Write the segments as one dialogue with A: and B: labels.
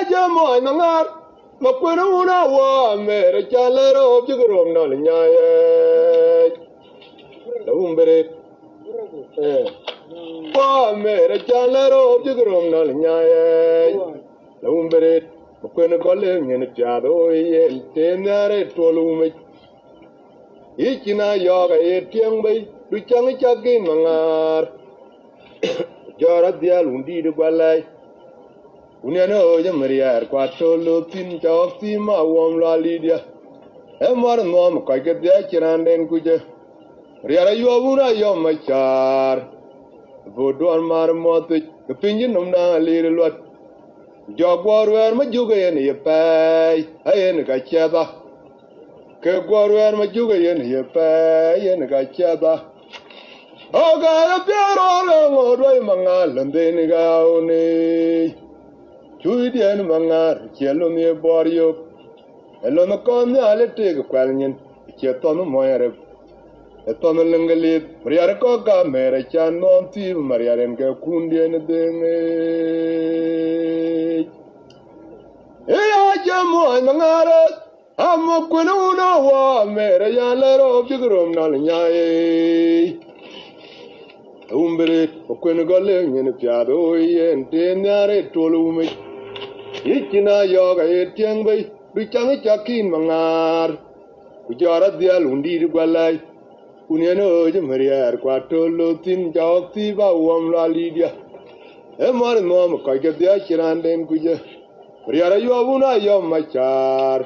A: jamo nangar makwena una wa mere chalero jigrom no nyaye umbere wa mere chalero jigrom no nyaye umbere makwena gole ngene pyado ye tenare tolume ikina yoga ye tiangbai du changi chagin mangar jara dia lundi de gwalai uneno je maria kwa tolo tin chawti ma wom la lidia emar nom ka ke dia kiranden kuje riara yo buna yo machar bodor mar mot ke pinjin nom na lir lot jogwar wer ma juga yen ye pai ayen ka chaba ke gwar wer ma juga yen ye pai yen ka chaba oga piaro lo ngoroi mangal ndeni gauni chuidian mangar chelo mi borio elo no kon ale teg kwalnyen cheton moyere eton lengali priar ko ga mere chan non ti mariaren ke kundien denge ya jamo mangara amo kuno no wa mere ya lero bigrom nal nyae umbere okwene gole ngene piado yen tenare tolume ikina yoga etiangbai bichangi chakin mangar ujara dia lundi gwalai uniano je maria kwa tolo tin jawti ba wam la lidia emar nom ka ke dia chiranden kuje maria yo abuna yo machar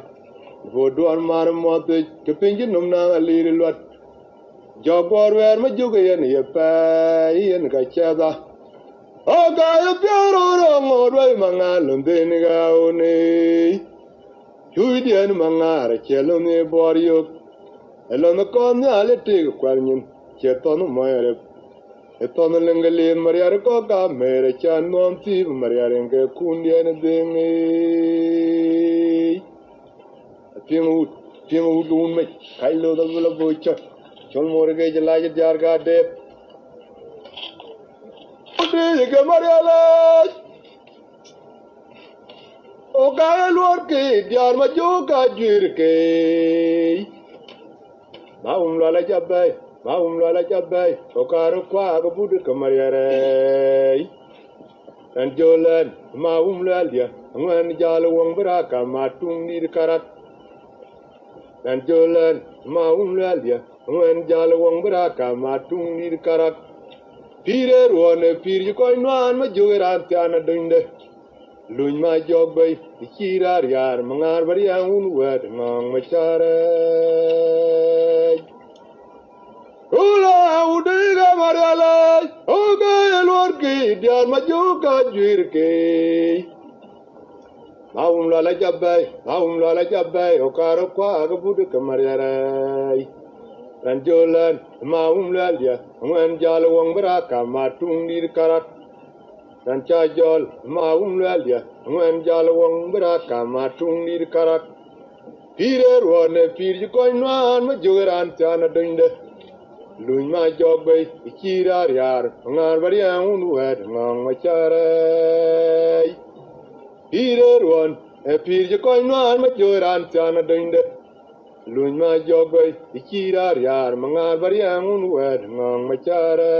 A: bodor mar mote ke pinjin nomna alir lot jogor wer ma juga yen ye pai yen ka chada oga ye piaro ro ngoroi mangal ndeni gauni chuidien mangar chelo ne borio elo no kon ale tig kwalnyin cheton moyere eton lengelin mariar ko ka mere chan non ti mariar nge kundien dengi pingu dun me kailo da bula bocha chol morge jala jar ga de de ke mariala o ga lor ke diar ma jo ka jir ke maum la jabai o karo kwa ga budu ke mariare an jolan maum la dia ngan jalo wong braka matung ni karat an jolan maum la dia ngan jalo wong braka matung ni karat pire ruone pir ko nan ma jogeran tiana dinde luñ ma jogbay kirar yar mangar bari un wed ngong ma chare ula udiga mariala oga elor ki diar ma joka jirke maum la jabai o karo kwa ga budu kamariare ranjolan maum la dia ngwan jalo wong braka matung dir karat dan chajol maum la dia ngwan jalo wong braka matung dir karat pire ruone pir ko nan ma jogeran tana dinde luñ ma jogbay kirar yar ngar bari un wed ngong ma chare pire ruon pir ko nan ma jogeran tana dinde luñ ma jogoy kirar yar mangar bari un wed ngong ma chare